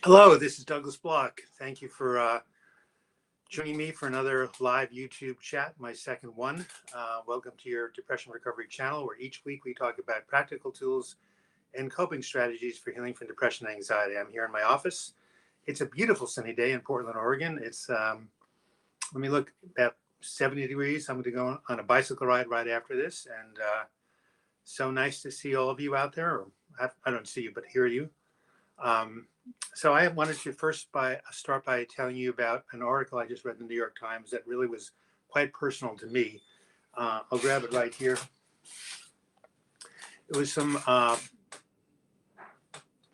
Hello, this is Douglas Block. Thank you for joining me for another live YouTube chat, my second one. Welcome to your Depression Recovery channel, where each week we talk about practical tools and coping strategies for healing from depression and anxiety. I'm here in my office. It's a beautiful sunny day in Portland, Oregon. It's, let me look, about 70 degrees. I'm going to go on a bicycle ride right after this. And so nice to see all of you out there. I don't see you, but hear you. So I wanted to first start by telling you about an article I just read in the New York Times that really was quite personal to me. I'll grab it right here. It was some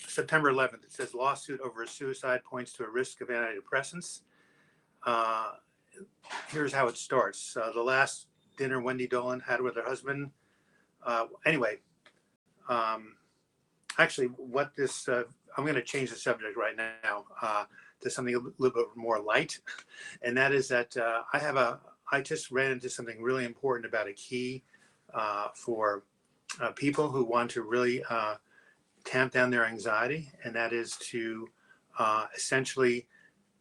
September 11th. It says lawsuit over a suicide points to a risk of antidepressants. Here's how it starts. The last dinner Wendy Dolan had with her husband. Actually, what this, I'm going to change the subject right now to something a little bit more light. And that is that I just ran into something really important about a key for people who want to really tamp down their anxiety. And that is to essentially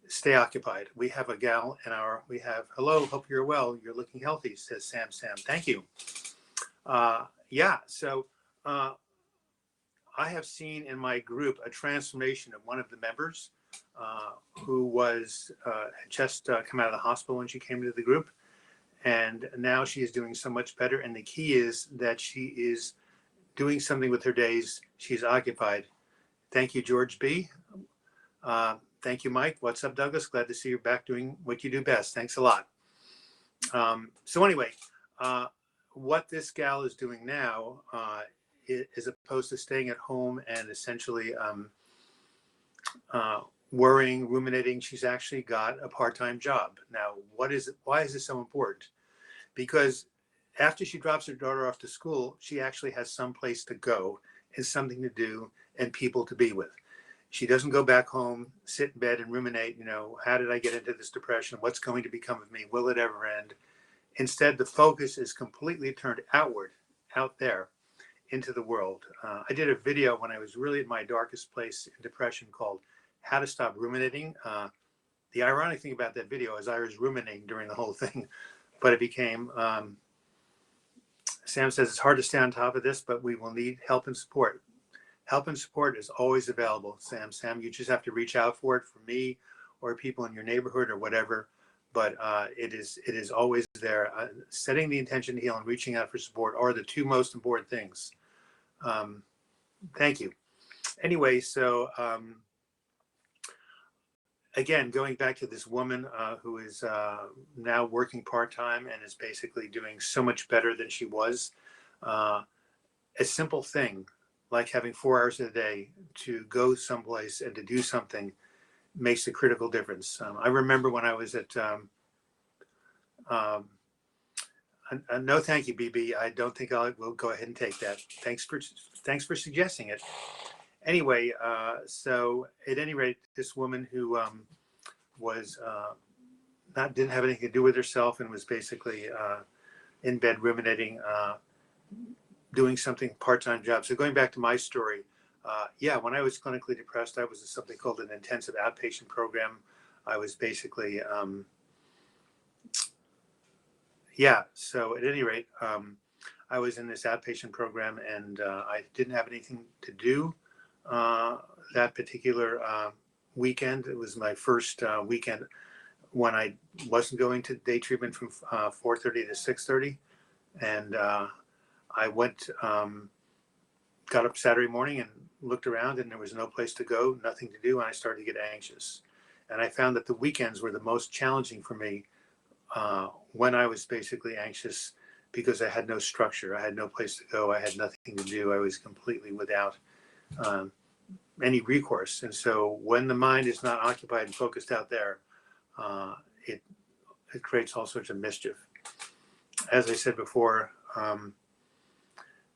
stay occupied. We have a gal hello, hope you're well. You're looking healthy, says Sam. Thank you. So I have seen in my group a transformation of one of the members who was just come out of the hospital when she came to the group. And now she is doing so much better. And the key is that she is doing something with her days. She's occupied. Thank you, George B. Thank you, Mike. What's up, Douglas? Glad to see you back doing what you do best. Thanks a lot. So anyway, what this gal is doing now, as opposed to staying at home and essentially worrying, ruminating, she's actually got a part-time job. Now, why is this so important? Because after she drops her daughter off to school, she actually has some place to go and something to do and people to be with. She doesn't go back home, sit in bed and ruminate, how did I get into this depression? What's going to become of me? Will it ever end? Instead, the focus is completely turned outward, out there, into the world. I did a video when I was really at my darkest place in depression called How to Stop Ruminating. The ironic thing about that video is I was ruminating during the whole thing, but it became, Sam says, it's hard to stay on top of this, but we will need help and support. Help and support is always available, Sam. You just have to reach out for it, for me or people in your neighborhood or whatever. But it is always there. Setting the intention to heal and reaching out for support are the two most important things. Thank you. Anyway, so again, going back to this woman who is now working part-time and is basically doing so much better than she was. A simple thing like having 4 hours a day to go someplace and to do something makes a critical difference. I remember when I was at no, thank you, BB. I don't think I will go ahead and take that. Thanks for suggesting it. Anyway, so at any rate, this woman who was didn't have anything to do with herself and was basically in bed ruminating, doing something part-time job. So going back to my story, when I was clinically depressed, I was in something called an intensive outpatient program. I was basically so at any rate, I was in this outpatient program and I didn't have anything to do that particular weekend. It was my first weekend when I wasn't going to day treatment from 4:30 to 6:30. And I went, got up Saturday morning and looked around and there was no place to go, nothing to do. And I started to get anxious. And I found that the weekends were the most challenging for me when I was basically anxious because I had no structure. I had no place to go. I had nothing to do. I was completely without any recourse. And so when the mind is not occupied and focused out there, it creates all sorts of mischief. As I said before,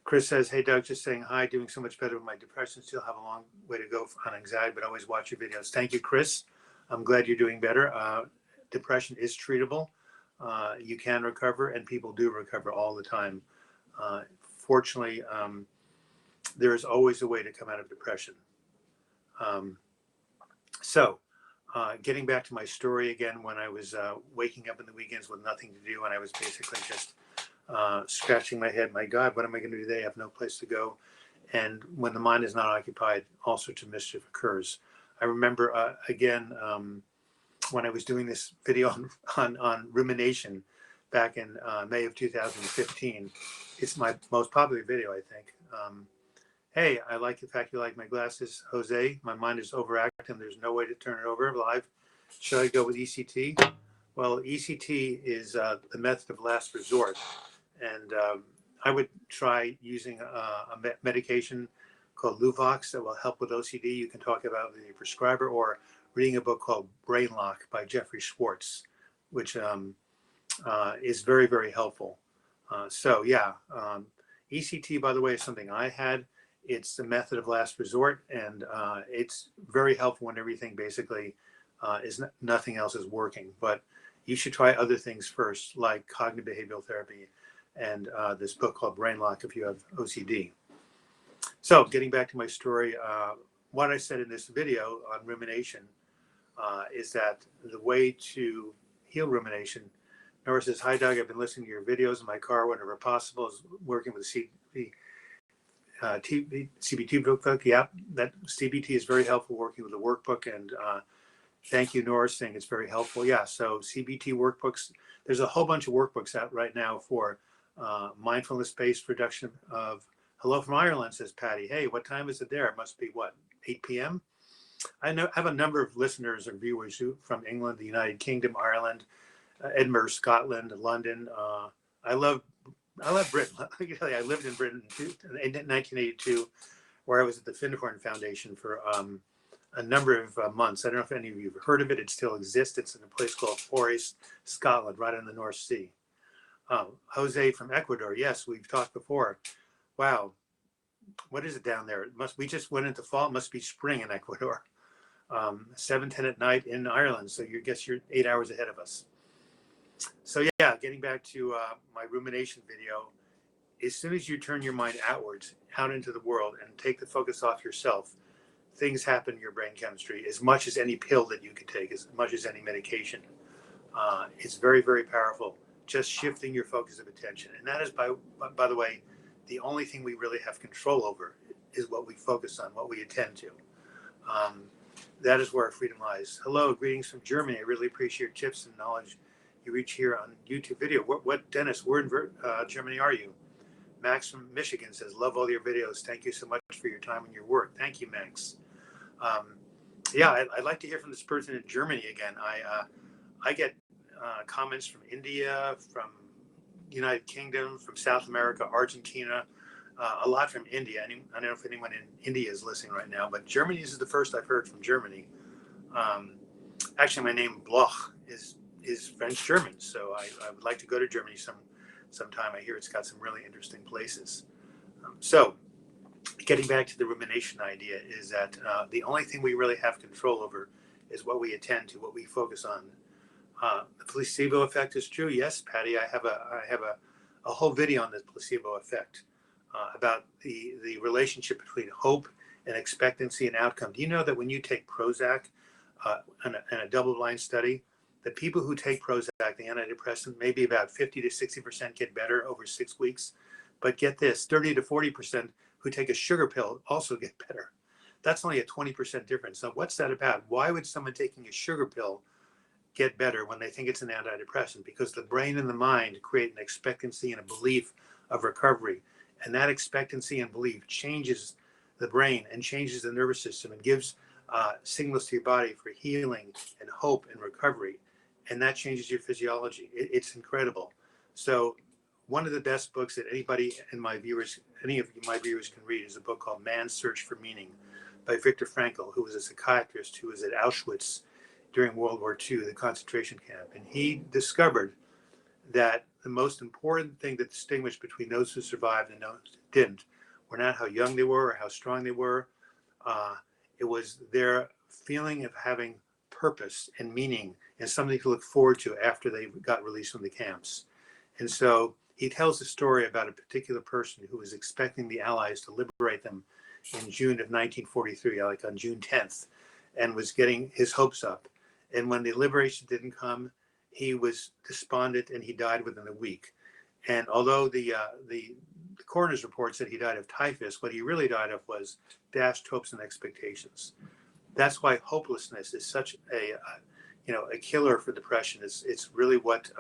Chris says, hey, Doug, just saying hi, doing so much better with my depression. Still have a long way to go on anxiety, but always watch your videos. Thank you, Chris. I'm glad you're doing better. Depression is treatable. You can recover, and people do recover all the time. Fortunately, there is always a way to come out of depression. So, getting back to my story again, when I was waking up in the weekends with nothing to do, and I was basically just scratching my head, my God, what am I going to do today? I have no place to go. And when the mind is not occupied, all sorts of mischief occurs. I remember, again, when I was doing this video on rumination back in May of 2015. It's my most popular video, I think. Hey, I like the fact you like my glasses, Jose. My mind is overactive. There's no way to turn it over live. Should I go with ECT? Well, ECT is the method of last resort. And I would try using a medication called Luvox that will help with OCD. You can talk about with your prescriber, or reading a book called Brain Lock by Jeffrey Schwartz, which is very, very helpful. ECT, by the way, is something I had. It's the method of last resort, and it's very helpful when everything basically nothing else is working. But you should try other things first, like cognitive behavioral therapy and this book called Brain Lock if you have OCD. So getting back to my story, what I said in this video on rumination is that the way to heal rumination, Nora says, hi Doug, I've been listening to your videos in my car whenever possible, is working with the CBT book. Yeah, that CBT is very helpful working with the workbook, and thank you, Nora, saying it's very helpful. Yeah, so CBT workbooks, there's a whole bunch of workbooks out right now for mindfulness-based reduction of, hello from Ireland, says Patty. Hey, what time is it there? It must be, what, 8 p.m.? I have a number of listeners or viewers from England, the United Kingdom, Ireland, Edinburgh, Scotland, London. I love Britain. I lived in Britain in 1982, where I was at the Findhorn Foundation for a number of months. I don't know if any of you have heard of it. It still exists. It's in a place called Forres, Scotland, right on the North Sea. Jose from Ecuador. Yes, we've talked before. Wow. What is it down there? We just went into fall. It must be spring in Ecuador. 7:10 at night in Ireland. So you guess you're 8 hours ahead of us. So yeah, getting back to my rumination video, as soon as you turn your mind outwards, out into the world, and take the focus off yourself, things happen in your brain chemistry as much as any pill that you can take, as much as any medication. It's very, very powerful, just shifting your focus of attention. And that is, by the way, the only thing we really have control over is what we focus on, what we attend to. That is where our freedom lies. Hello, greetings from Germany. I really appreciate your tips and knowledge you reach here on YouTube video. What Dennis, where in Germany are you? Max from Michigan says, love all your videos. Thank you so much for your time and your work. Thank you, Max. I'd like to hear from this person in Germany again. I get comments from India, from United Kingdom, from South America, Argentina, a lot from India. I don't know if anyone in India is listening right now, but Germany is the first I've heard from Germany. Actually, my name Bloch is French German, so I would like to go to Germany sometime. I hear it's got some really interesting places. So getting back to the rumination idea is that the only thing we really have control over is what we attend to, what we focus on. The placebo effect is true. Yes, Patty, I have a whole video on the placebo effect about the relationship between hope and expectancy and outcome. Do you know that when you take Prozac in a double-blind study, the people who take Prozac, the antidepressant, maybe about 50 to 60% get better over 6 weeks. But get this, 30 to 40% who take a sugar pill also get better. That's only a 20% difference. So what's that about? Why would someone taking a sugar pill get better when they think it's an antidepressant? Because the brain and the mind create an expectancy and a belief of recovery. And that expectancy and belief changes the brain and changes the nervous system and gives signals to your body for healing and hope and recovery. And that changes your physiology. It's incredible. So one of the best books that any of my viewers can read is a book called Man's Search for Meaning by Viktor Frankl, who was a psychiatrist who was at Auschwitz during World War II, the concentration camp. And he discovered that the most important thing that distinguished between those who survived and those who didn't were not how young they were or how strong they were. It was their feeling of having purpose and meaning and something to look forward to after they got released from the camps. And so he tells a story about a particular person who was expecting the Allies to liberate them in June of 1943, like on June 10th. and was getting his hopes up. And when the liberation didn't come, he was despondent and he died within a week. And although the coroner's report said he died of typhus, what he really died of was dashed hopes and expectations. That's why hopelessness is such a killer for depression. It's really what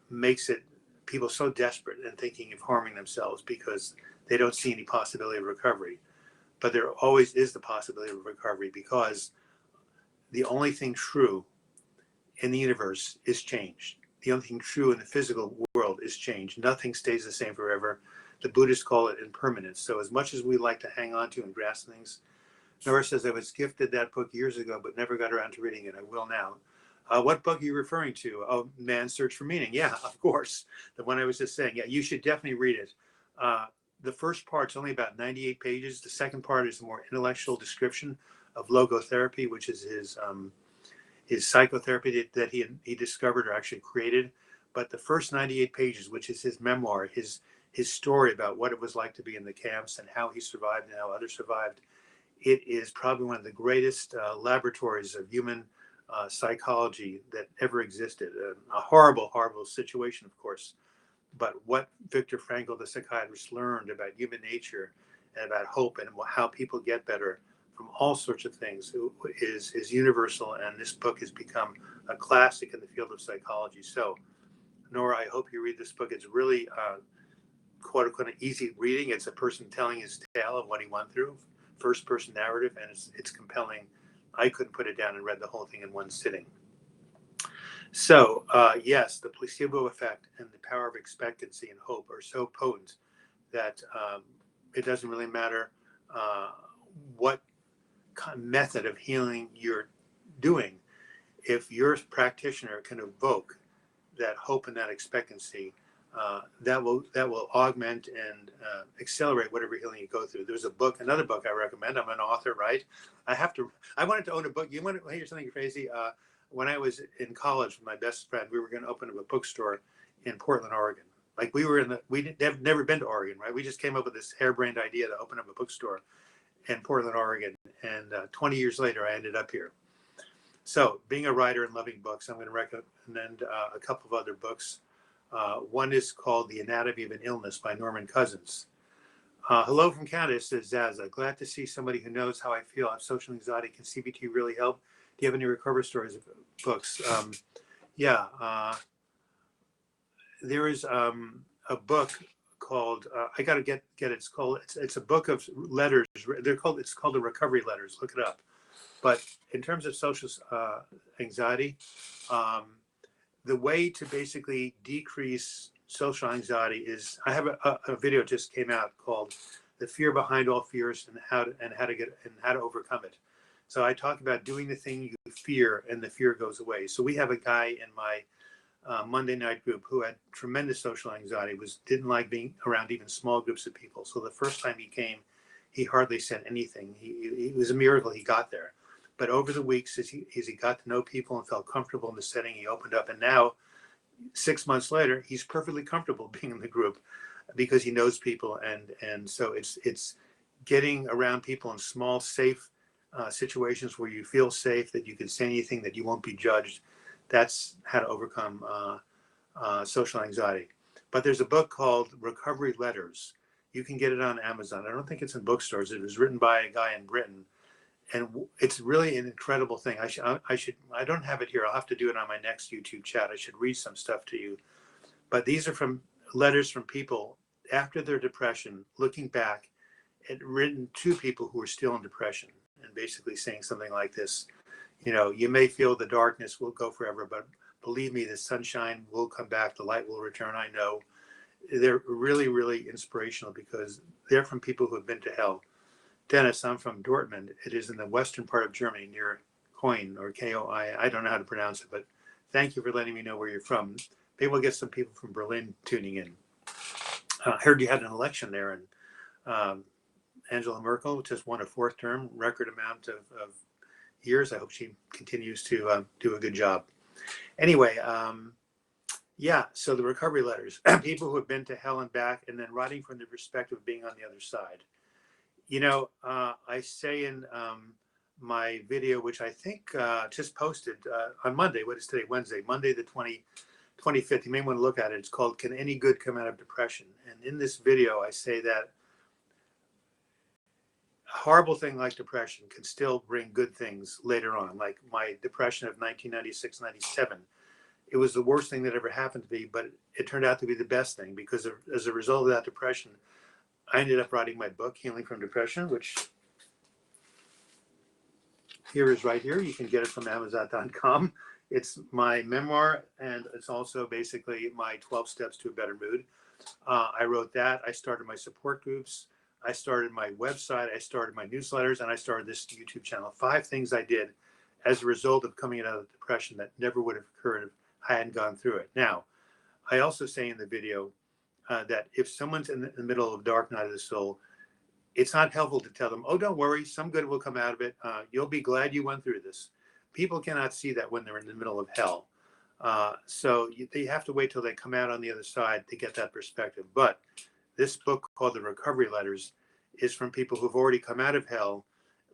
makes it people so desperate and thinking of harming themselves because they don't see any possibility of recovery. But there always is the possibility of recovery because the only thing true in the universe is change. The only thing true in the physical world is change. Nothing stays the same forever. The Buddhists call it impermanence. So as much as we like to hang on to and grasp things, Nora says, I was gifted that book years ago, but never got around to reading it. I will now. What book are you referring to? Oh, Man's Search for Meaning. Yeah, of course. The one I was just saying. Yeah, you should definitely read it. The first part's only about 98 pages. The second part is a more intellectual description of logotherapy, which is his psychotherapy that he discovered or actually created. But the first 98 pages, which is his memoir, his story about what it was like to be in the camps and how he survived and how others survived, it is probably one of the greatest laboratories of human psychology that ever existed. A horrible, horrible situation, of course. But what Viktor Frankl, the psychiatrist, learned about human nature and about hope and how people get better from all sorts of things is universal. And this book has become a classic in the field of psychology. So, Nora, I hope you read this book. It's really quote unquote easy reading. It's a person telling his tale of what he went through, first person narrative, and it's compelling. I couldn't put it down and read the whole thing in one sitting. So yes, the placebo effect and the power of expectancy and hope are so potent that it doesn't really matter what kind of method of healing you're doing. If your practitioner can evoke that hope and that expectancy, that will augment and accelerate whatever healing you go through. There's another book I recommend. I'm an author, right? I wanted to own a book. You want to hear something crazy? When I was in college with my best friend, we were going to open up a bookstore in Portland, Oregon. Like we've never been to Oregon, right? We just came up with this harebrained idea to open up a bookstore in Portland, Oregon. And 20 years later, I ended up here. So being a writer and loving books, I'm going to recommend a couple of other books. One is called The Anatomy of an Illness by Norman Cousins. Hello from Canada, says Zaza. Glad to see somebody who knows how I feel. I have social anxiety. Can CBT really help? Do you have any recovery stories of books? There is a book called I got to get it. It's a book of letters. It's called the Recovery Letters. Look it up. But in terms of social anxiety, the way to basically decrease social anxiety is I have a video just came out called "The Fear Behind All Fears" and how to overcome it. So I talk about doing the thing you fear and the fear goes away. So we have a guy in my Monday night group who had tremendous social anxiety, didn't like being around even small groups of people. So the first time he came, he hardly said anything. It was a miracle he got there. But over the weeks, as he got to know people and felt comfortable in the setting, he opened up. And now, 6 months later, he's perfectly comfortable being in the group because he knows people. And so it's getting around people in small, safe situations where you feel safe, that you can say anything, that you won't be judged. That's how to overcome social anxiety. But there's a book called Recovery Letters. You can get it on Amazon. I don't think it's in bookstores. It was written by a guy in Britain. And it's really an incredible thing. I don't have it here. I'll have to do it on my next YouTube chat. I should read some stuff to you. But these are from letters from people after their depression, looking back and written to people who are still in depression and basically saying something like this. You may feel the darkness will go forever, but believe me, the sunshine will come back. The light will return. I know. They're really, really inspirational because they're from people who have been to hell. Dennis, I'm from Dortmund. It is in the western part of Germany near Koin or Koi. I don't know how to pronounce it, but thank you for letting me know where you're from. Maybe we'll get some people from Berlin tuning in. I heard you had an election there, and Angela Merkel just won a fourth term, record amount of years. I hope she continues to do a good job. Anyway, so the recovery letters, people who have been to hell and back, and then writing from the perspective of being on the other side. I say in my video, which I think just posted on Monday. What is today? Wednesday, Monday the 25th. You may want to look at it. It's called "Can Any Good Come Out of Depression?" And in this video, I say that a horrible thing like depression can still bring good things later on. Like my depression of 1996, 97. It was the worst thing that ever happened to me, but it turned out to be the best thing because as a result of that depression, I ended up writing my book, Healing from Depression, which here is right here. You can get it from Amazon.com. It's my memoir, and it's also basically my 12 steps to a better mood. I wrote that. I started my support groups. I started my website. I started my newsletters, and I started this YouTube channel. 5 things I did as a result of coming out of depression that never would have occurred if I hadn't gone through it. Now, I also say in the video that if someone's in the middle of dark night of the soul, it's not helpful to tell them, oh, don't worry, some good will come out of it. You'll be glad you went through this. People cannot see that when they're in the middle of hell. They have to wait till they come out on the other side to get that perspective. But this book called The Recovery Letters is from people who've already come out of hell,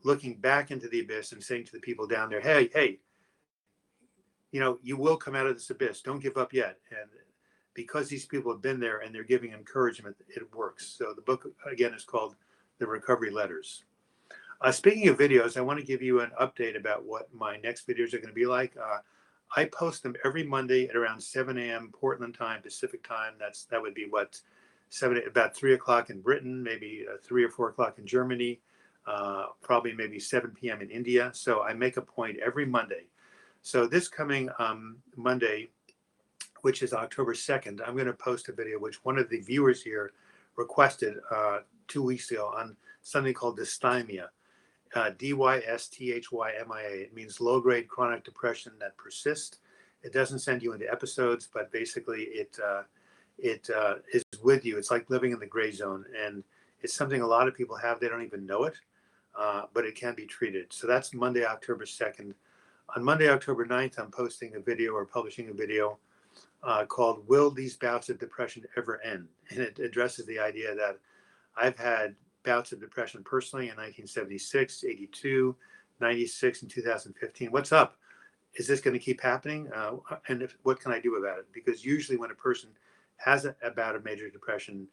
looking back into the abyss and saying to the people down there, hey, you will come out of this abyss. Don't give up yet. And because these people have been there and they're giving encouragement, it works. So the book, again, is called The Recovery Letters. Speaking of videos, I want to give you an update about what my next videos are going to be like. I post them every Monday at around 7 a.m. Portland time, Pacific time. That would be what, about 3 o'clock in Britain, maybe 3 or 4 o'clock in Germany, probably maybe 7 p.m. in India. So I make a point every Monday. So this coming Monday, which is October 2nd, I'm going to post a video which one of the viewers here requested 2 weeks ago on something called dysthymia, dysthymiA. It means low-grade chronic depression that persists. It doesn't send you into episodes, but basically it is with you. It's like living in the gray zone, and it's something a lot of people have. They don't even know it, but it can be treated. So that's Monday, October 2nd. On Monday, October 9th, I'm posting a video or publishing a video called Will These Bouts of Depression Ever End? And it addresses the idea that I've had bouts of depression personally in 1976, 82, 96, and 2015. What's up? Is this going to keep happening? What can I do about it? Because usually when a person has a bout of major depression,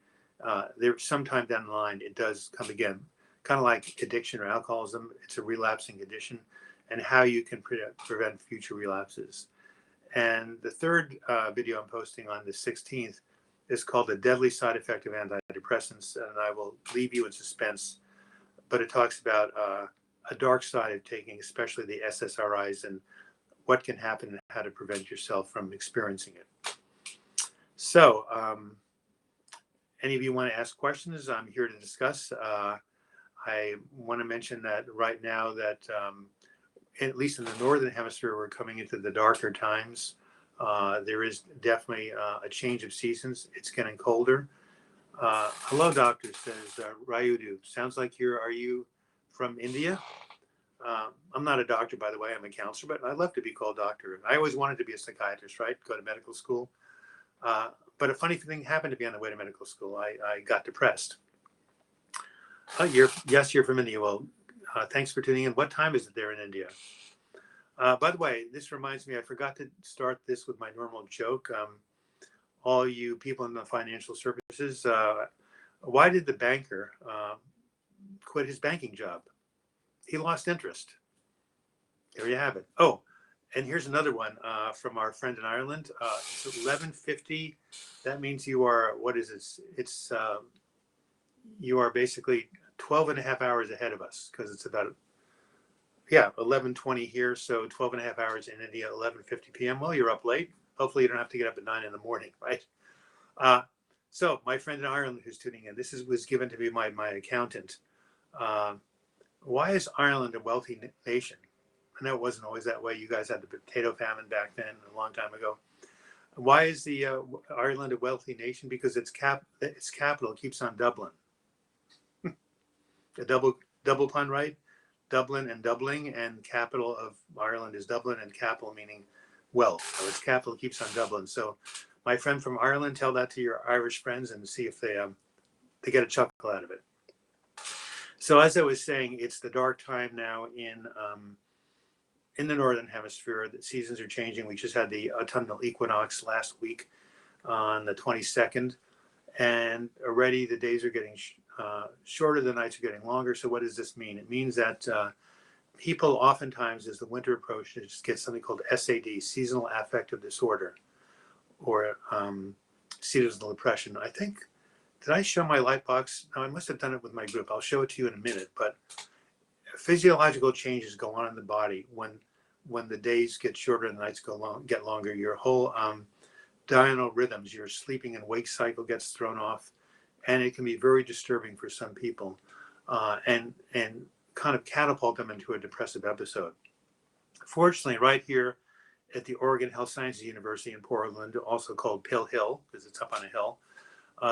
there sometime down the line, it does come again. Kind of like addiction or alcoholism. It's a relapsing condition, and how you can prevent future relapses. And the third video I'm posting on the 16th is called The Deadly Side Effect of Antidepressants. And I will leave you in suspense, but it talks about a dark side of taking, especially the SSRIs, and what can happen and how to prevent yourself from experiencing it. So any of you want to ask questions, I'm here to discuss. I want to mention that right now that at least in the Northern Hemisphere, we're coming into the darker times. There is definitely a change of seasons. It's getting colder. Hello, doctor, says Rayudu. Sounds like are you from India? I'm not a doctor, by the way. I'm a counselor, but I love to be called doctor. I always wanted to be a psychiatrist, right? Go to medical school. But a funny thing happened to me on the way to medical school. I got depressed. Yes, you're from India. Well, thanks for tuning in. What time is it there in India? By the way, this reminds me, I forgot to start this with my normal joke. All you people in the financial services, why did the banker quit his banking job? He lost interest. There you have it. Oh, and here's another one from our friend in Ireland. It's 11:50. That means you are, what is this? You are basically 12 and a half hours ahead of us, because it's about 11:20 here, so 12 and a half hours in India, 11:50 p.m. Well, you're up late. Hopefully you don't have to get up at 9 in the morning, right? So my friend in Ireland who's tuning in, was given to me by my accountant. Why is Ireland a wealthy nation? I know it wasn't always that way. You guys had the potato famine back then, a long time ago. Why is the Ireland a wealthy nation? Because its capital keeps on doubling. A double pun, right? Dublin and doubling, and capital of Ireland is Dublin, and capital meaning wealth. So its capital keeps on doubling. So my friend from Ireland, tell that to your Irish friends and see if they get a chuckle out of it. So as I was saying, it's the dark time now in the northern hemisphere. The seasons are changing. We just had the autumnal equinox last week on the 22nd, and already the days are getting shorter, the nights are getting longer. So what does this mean? It means that people oftentimes, as the winter approaches, get something called SAD, seasonal affective disorder, or seasonal depression. I think, did I show my light box? No, I must have done it with my group. I'll show it to you in a minute. But physiological changes go on in the body when the days get shorter and the nights get longer. Your whole diurnal rhythms, your sleeping and wake cycle gets thrown off, and it can be very disturbing for some people, and kind of catapult them into a depressive episode. Fortunately, right here at the Oregon Health Sciences University in Portland, also called Pill Hill because it's up on a hill,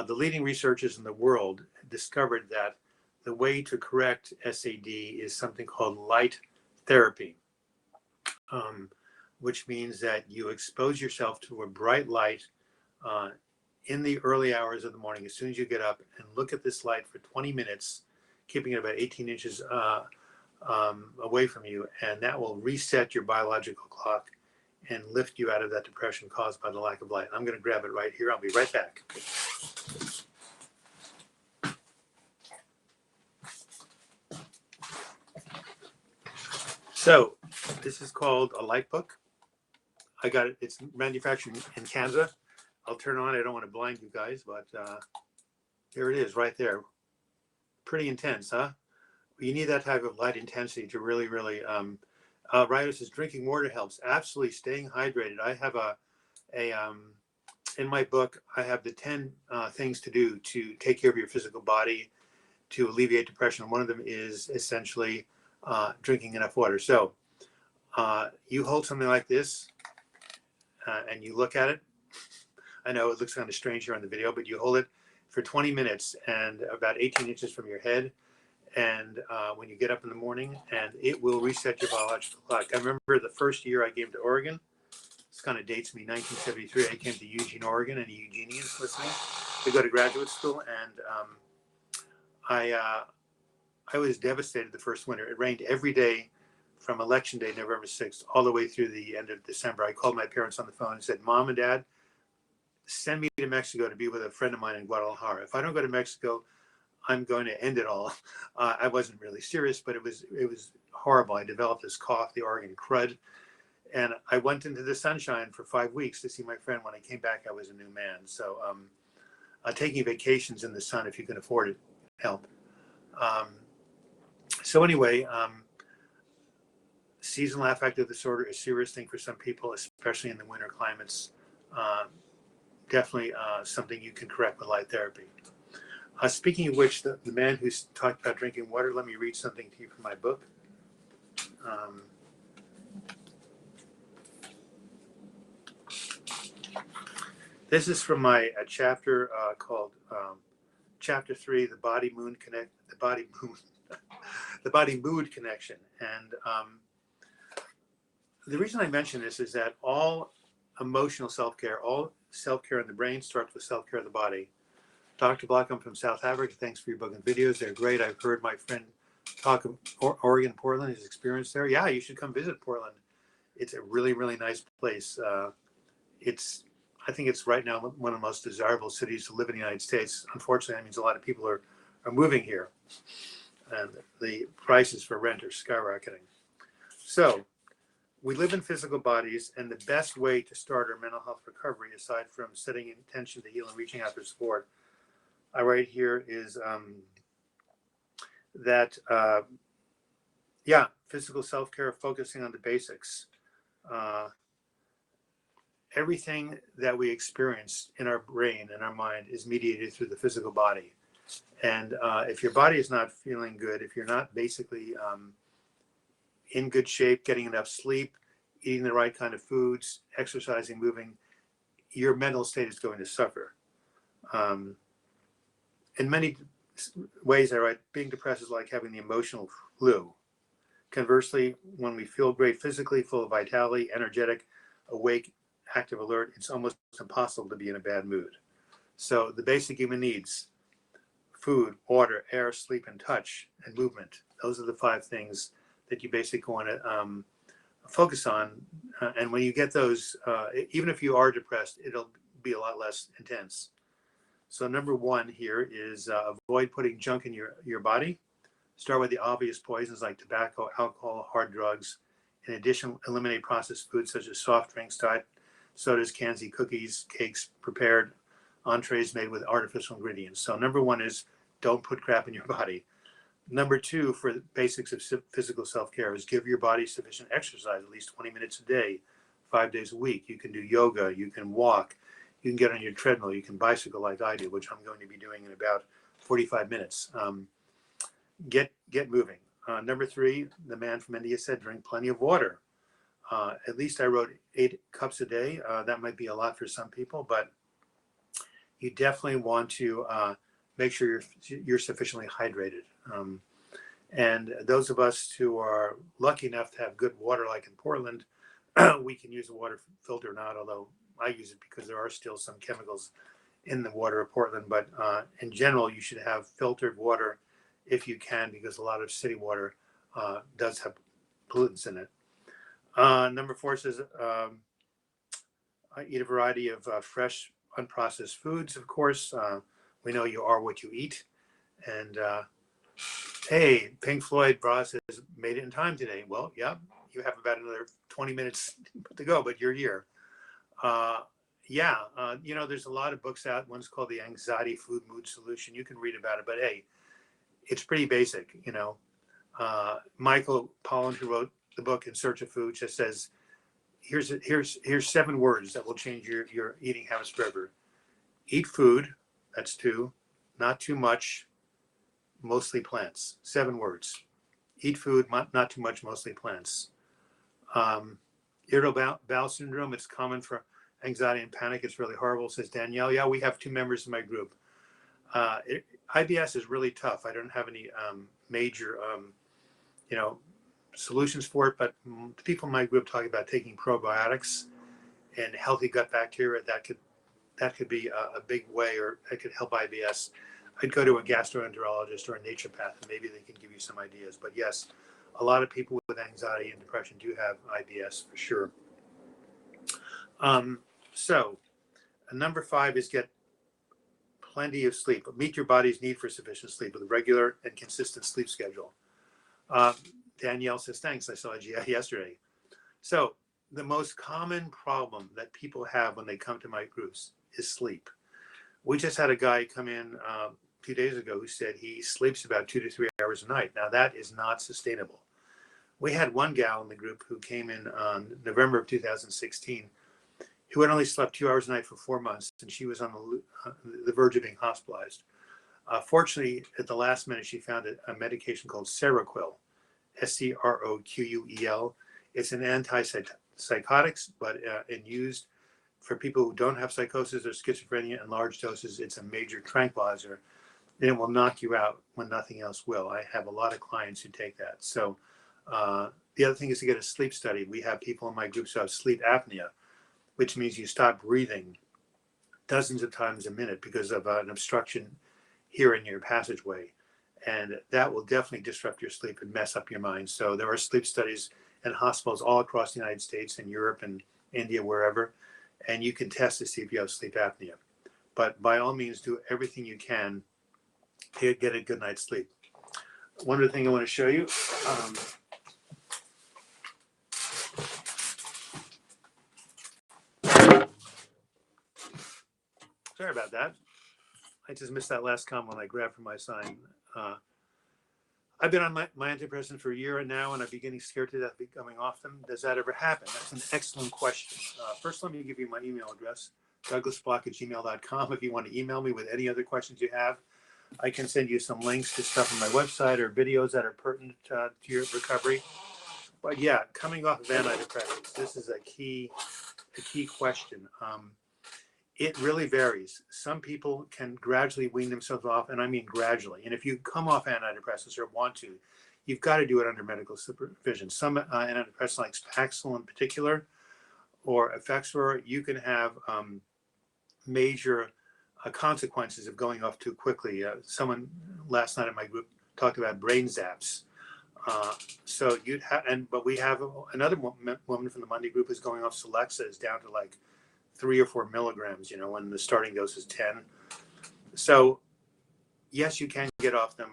the leading researchers in the world discovered that the way to correct SAD is something called light therapy, which means that you expose yourself to a bright light in the early hours of the morning as soon as you get up, and look at this light for 20 minutes, keeping it about 18 inches away from you, and that will reset your biological clock and lift you out of that depression caused by the lack of light. I'm going to grab it right here. I'll be right back. So this is called a light book. I got it. It's manufactured in Canada. I'll turn on. I don't want to blind you guys, but here it is right there. Pretty intense, huh? You need that type of light intensity to really, really. Ryder says drinking water helps. Absolutely, staying hydrated. I have in my book, I have the 10 things to do to take care of your physical body to alleviate depression. One of them is essentially drinking enough water. So you hold something like this and you look at it. I know it looks kind of strange here on the video, but you hold it for 20 minutes and about 18 inches from your head. And when you get up in the morning, and it will reset your biological clock. I remember the first year I came to Oregon. This kind of dates me, 1973. I came to Eugene, Oregon, and Eugenians listening to go to graduate school, and I was devastated the first winter. It rained every day from election day, November 6th, all the way through the end of December. I called my parents on the phone and said, "Mom and Dad, send me to Mexico to be with a friend of mine in Guadalajara. If I don't go to Mexico, I'm going to end it all." I wasn't really serious, but it was horrible. I developed this cough, the Oregon crud, and I went into the sunshine for 5 weeks to see my friend. When I came back, I was a new man. So taking vacations in the sun, if you can afford it, help. So anyway, seasonal affective disorder is a serious thing for some people, especially in the winter climates. Definitely something you can correct with light therapy. Speaking of which, the man who's talked about drinking water, let me read something to you from my book. This is from my chapter called Chapter 3, the body mood connection. And the reason I mention this is that all emotional self-care, all self-care in the brain starts with self-care of the body. Dr. Block, I'm from South Africa. Thanks for your book and videos. They're great. I've heard my friend talk of Oregon, Portland, his experience there. Yeah, you should come visit Portland. It's a really, really nice place. I think it's right now one of the most desirable cities to live in the United States. Unfortunately, that means a lot of people are moving here, and the prices for rent are skyrocketing. So we live in physical bodies, and the best way to start our mental health recovery, aside from setting intention to heal and reaching out for support, I write here is that, physical self-care, focusing on the basics. Everything that we experience in our brain and our mind is mediated through the physical body. And if your body is not feeling good, if you're not basically in good shape, getting enough sleep, eating the right kind of foods, exercising, moving, your mental state is going to suffer. In many ways, I write, being depressed is like having the emotional flu. Conversely, when we feel great physically, full of vitality, energetic, awake, active, alert, it's almost impossible to be in a bad mood. So the basic human needs: food, water, air, sleep, and touch, and movement. Those are the 5 things that you basically want to focus on. And when you get those, even if you are depressed, it'll be a lot less intense. So number 1 here is avoid putting junk in your body. Start with the obvious poisons like tobacco, alcohol, hard drugs. In addition, eliminate processed foods such as soft drinks, diet sodas, cans, cookies, cakes, prepared entrees made with artificial ingredients. So number 1 is don't put crap in your body. Number 2 for the basics of physical self-care is give your body sufficient exercise, at least 20 minutes a day, 5 days a week. You can do yoga, you can walk, you can get on your treadmill, you can bicycle like I do, which I'm going to be doing in about 45 minutes. Get moving. Number 3, the man from India said, drink plenty of water. At least I wrote 8 cups a day. That might be a lot for some people, but you definitely want to make sure you're sufficiently hydrated. And those of us who are lucky enough to have good water, like in Portland, we can use a water filter or not, although I use it because there are still some chemicals in the water of Portland. But in general, you should have filtered water if you can, because a lot of city water does have pollutants in it. Number 4 says, eat a variety of fresh, unprocessed foods, of course. We know you are what you eat. And hey, Pink Floyd Bra says, made it in time today. Well, yeah, you have about another 20 minutes to go, but you're here. There's a lot of books out. One's called The Anxiety Food Mood Solution. You can read about it, but hey, it's pretty basic, Michael Pollan, who wrote the book In Search of Food, just says, here's 7 words that will change your eating habits forever. Eat food, that's 2, not too much, mostly plants. 7 words. Eat food, not too much, mostly plants. Irritable bowel syndrome, it's common for anxiety and panic. It's really horrible, says Danielle. Yeah, we have 2 members in my group. IBS is really tough. I don't have any major, solutions for it, but the people in my group talk about taking probiotics and healthy gut bacteria. That could be a big way, or it could help IBS. I'd go to a gastroenterologist or a naturopath, and maybe they can give you some ideas. But yes, a lot of people with anxiety and depression do have IBS for sure. So number 5 is get plenty of sleep. Meet your body's need for sufficient sleep with a regular and consistent sleep schedule. Danielle says, thanks, I saw you yesterday. So the most common problem that people have when they come to my groups is sleep. We just had a guy come in 2 days ago who said he sleeps about 2 to 3 hours a night. Now that is not sustainable. We had one gal in the group who came in November of 2016 who had only slept 2 hours a night for 4 months, and she was on the verge of being hospitalized. Fortunately, at the last minute, she found a medication called Seroquel, Seroquel. It's an antipsychotic, but used for people who don't have psychosis or schizophrenia in large doses. It's a major tranquilizer, and it will knock you out when nothing else will. I have a lot of clients who take that. So the other thing is to get a sleep study. We have people in my groups who have sleep apnea, which means you stop breathing dozens of times a minute because of an obstruction here in your passageway. And that will definitely disrupt your sleep and mess up your mind. So there are sleep studies in hospitals all across the United States and Europe and India, wherever, and you can test to see if you have sleep apnea. But by all means, do everything you can to get a good night's sleep. One other thing I want to show you. Sorry about that. I just missed that last comment when I grabbed for my sign. I've been on my antidepressant for a year now, and I'm beginning scared to death of becoming off them. Does that ever happen? That's an excellent question. First, let me give you my email address, douglasblock@gmail.com. If you want to email me with any other questions you have, I can send you some links to stuff on my website or videos that are pertinent to your recovery. But yeah, coming off of antidepressants, this is a key question. It really varies. Some people can gradually wean themselves off, and I mean gradually. And if you come off antidepressants or want to, you've got to do it under medical supervision. Some antidepressants, like Paxil in particular, or Effexor, you can have major consequences of going off too quickly. Someone last night in my group talked about brain zaps. So you'd have, but we have another woman from the Monday group who's going off Celexa, is down to like 3 or 4 milligrams, when the starting dose is 10. So yes, you can get off them,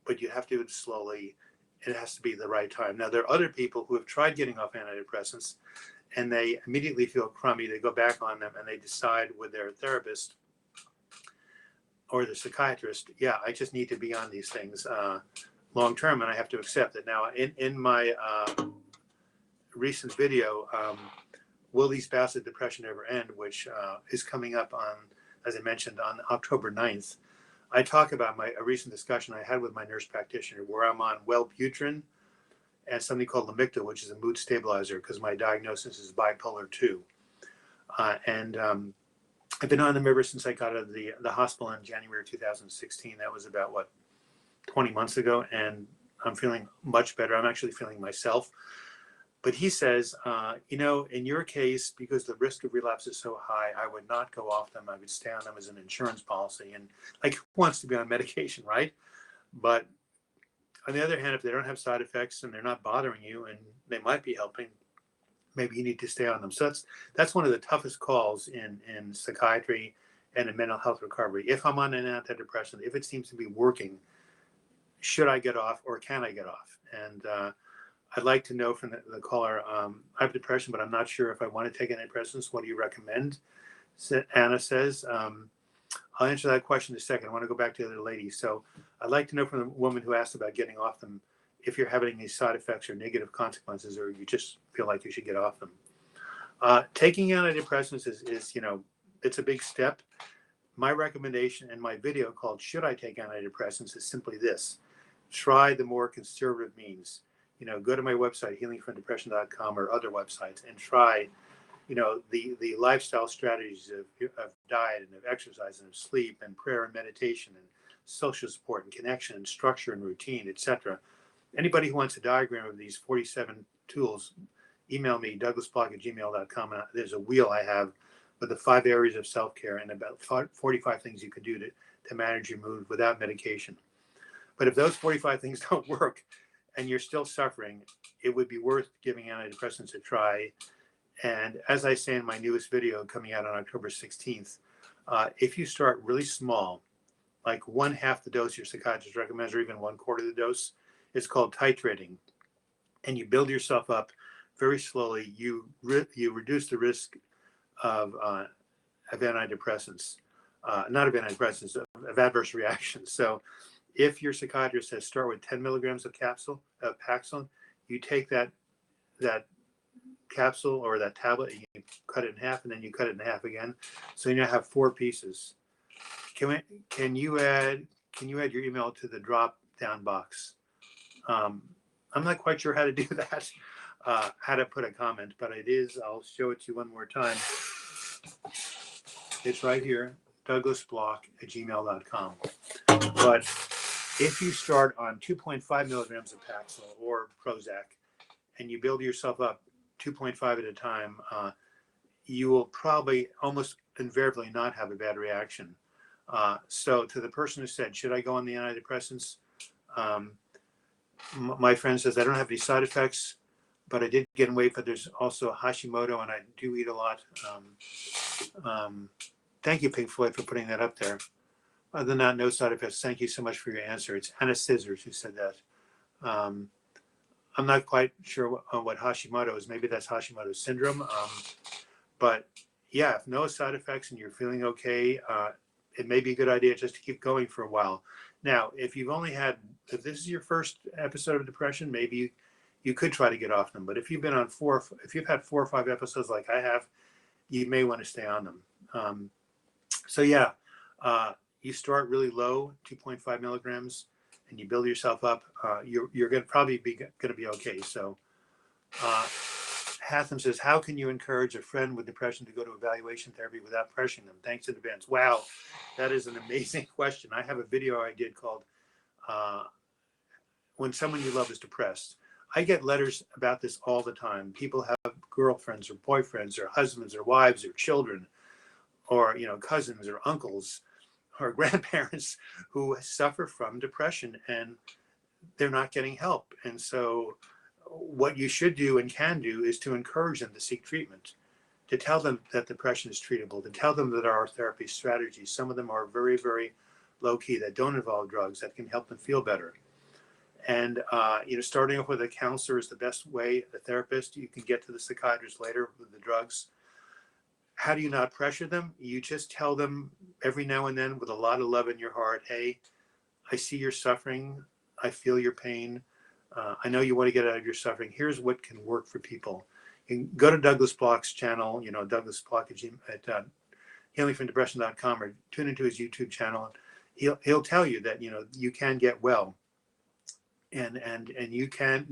but you have to do it slowly. It has to be the right time. Now, there are other people who have tried getting off antidepressants and they immediately feel crummy. They go back on them and they decide with their therapist or the psychiatrist, yeah, I just need to be on these things long term, and I have to accept it. Now, in my recent video, Will These Bouts of Depression Ever End, which is coming up on, as I mentioned, on October 9th, I talk about a recent discussion I had with my nurse practitioner where I'm on Wellbutrin and something called Lamictal, which is a mood stabilizer, because my diagnosis is bipolar 2. And I've been on them ever since I got out of the hospital in January 2016. That was about, 20 months ago, and I'm feeling much better. I'm actually feeling myself. But he says, in your case, because the risk of relapse is so high, I would not go off them. I would stay on them as an insurance policy. And like, who wants to be on medication, right? But on the other hand, if they don't have side effects and they're not bothering you and they might be helping, maybe you need to stay on them. So that's one of the toughest calls in psychiatry and in mental health recovery. If I'm on an antidepressant, if it seems to be working, should I get off or can I get off? And I'd like to know from the caller, I have depression, but I'm not sure if I want to take antidepressants. What do you recommend? Anna says, I'll answer that question in a second. I want to go back to the other lady. So I'd like to know from the woman who asked about getting off them, if you're having any side effects or negative consequences, or you just feel like you should get off them. Taking antidepressants is it's a big step. My recommendation in my video called Should I Take Antidepressants is simply this: try the more conservative means. Go to my website, healingfromdepression.com, or other websites, and try, the lifestyle strategies of diet and of exercise and of sleep and prayer and meditation and social support and connection and structure and routine, etc. Anybody who wants a diagram of these 47 tools, email me, douglasblock@gmail.com. And there's a wheel I have with the 5 areas of self-care and about 45 things you can do to manage your mood without medication. But if those 45 things don't work and you're still suffering, it would be worth giving antidepressants a try. And as I say in my newest video coming out on October 16th, if you start really small, like 1/2 the dose your psychiatrist recommends, or even 1/4 the dose, it's called titrating. And you build yourself up very slowly. You reduce the risk of antidepressants, not of antidepressants, of adverse reactions. So if your psychiatrist says start with 10 milligrams of Paxil, you take that capsule or that tablet and you cut it in half, and then you cut it in half again. So you now have 4 pieces. Can you add your email to the drop down box? I'm not quite sure how to do that, how to put a comment, but it is. I'll show it to you one more time. It's right here, douglasblock@gmail.com. But if you start on 2.5 milligrams of Paxil or Prozac and you build yourself up 2.5 at a time, you will probably almost invariably not have a bad reaction. So to the person who said, should I go on the antidepressants? My friend says, I don't have any side effects, but I did gain weight, but there's also Hashimoto and I do eat a lot. Thank you, Pink Floyd, for putting that up there. Other than that, no side effects. Thank you so much for your answer. It's Anna Scissors who said that. I'm not quite sure what Hashimoto is. Maybe that's Hashimoto syndrome. But yeah, if no side effects and you're feeling okay, it may be a good idea just to keep going for a while. Now, if this is your first episode of depression, maybe you could try to get off them. But if you've been on if you've had 4 or 5 episodes like I have, you may want to stay on them. So yeah, you start really low, 2.5 milligrams, and you build yourself up. You're going to probably be okay. So Hatham says, how can you encourage a friend with depression to go to evaluation therapy without pressuring them? Thanks in advance. Wow, that is an amazing question. I have a video I did called When Someone You Love is Depressed. I get letters about this all the time. People have girlfriends or boyfriends or husbands or wives or children or cousins or uncles or grandparents who suffer from depression and they're not getting help. And so what you should do and can do is to encourage them to seek treatment, to tell them that depression is treatable, to tell them that there are therapy strategies. Some of them are very, very low key that don't involve drugs that can help them feel better. And starting off with a counselor is the best way. A therapist, you can get to the psychiatrist later with the drugs. How do you not pressure them? You just tell them every now and then with a lot of love in your heart, hey, I see you're suffering. I feel your pain. I know you want to get out of your suffering. Here's what can work for people. You can go to Douglas Block's channel, Douglas Block at healingfromdepression.com, or tune into his YouTube channel. He'll tell you that, you can get well and you can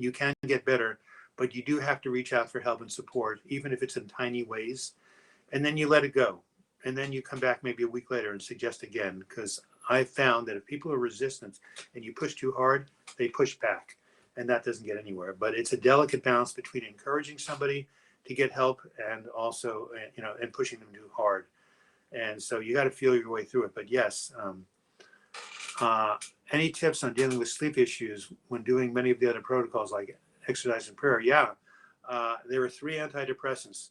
get better, but you do have to reach out for help and support, even if it's in tiny ways. And then you let it go. And then you come back maybe a week later and suggest again, because I found that if people are resistant and you push too hard, they push back, and that doesn't get anywhere. But it's a delicate balance between encouraging somebody to get help and also, and pushing them too hard. And so you got to feel your way through it. But yes, any tips on dealing with sleep issues when doing many of the other protocols like exercise and prayer? Yeah, there are 3 antidepressants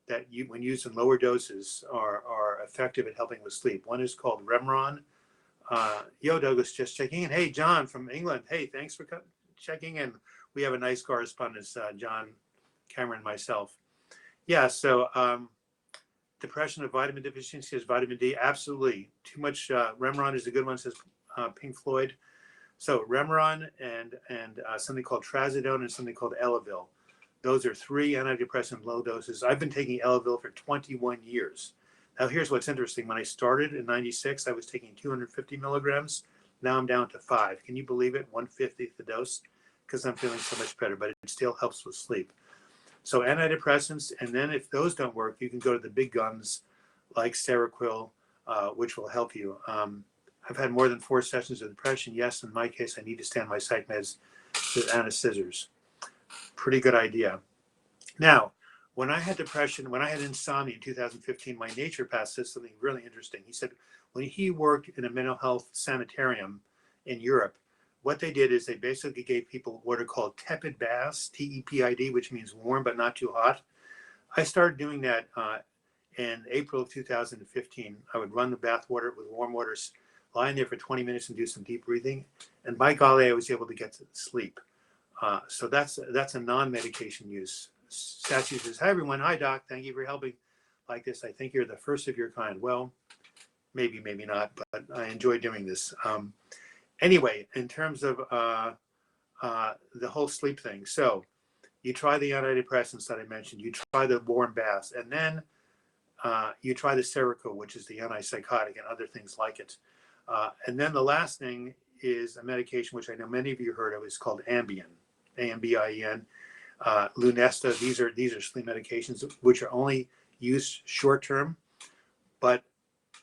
that when used in lower doses are effective at helping with sleep. One is called Remeron. Yo, Douglas, just checking in. Hey, John from England. Hey, thanks for checking in. We have a nice correspondence, John, Cameron, myself. Yeah, so depression of vitamin deficiency is vitamin D. Absolutely. Too much Remeron is a good one, says Pink Floyd. So Remeron and something called Trazodone and something called Elavil. Those are 3 antidepressant low doses. I've been taking Elavil for 21 years. Now, here's what's interesting. When I started in 96, I was taking 250 milligrams. Now I'm down to 5. Can you believe it? 1/50 the dose, because I'm feeling so much better, but it still helps with sleep. So antidepressants, and then if those don't work, you can go to the big guns like Seroquel, which will help you. I've had more than 4 sessions of depression. Yes, in my case, I need to stay on my psych meds with Anna Scissors. Pretty good idea. Now, when I had depression, when I had insomnia in 2015, my naturopath said something really interesting. He said when he worked in a mental health sanitarium in Europe, what they did is they basically gave people what are called tepid baths, TEPID, which means warm but not too hot. I started doing that in April of 2015. I would run the bath water with warm water, lie in there for 20 minutes and do some deep breathing. And by golly, I was able to get to sleep. So that's a non-medication use. Statue says, hi, everyone. Hi, Doc. Thank you for helping like this. I think you're the first of your kind. Well, maybe, maybe not, but I enjoy doing this. Anyway, in terms of the whole sleep thing. So you try the antidepressants that I mentioned. You try the warm baths. And then you try the Seroquel, which is the antipsychotic, and other things like it. And then the last thing is a medication, which I know many of you heard of. It's called Ambien, Ambien. Lunesta. These are sleep medications which are only used short term. But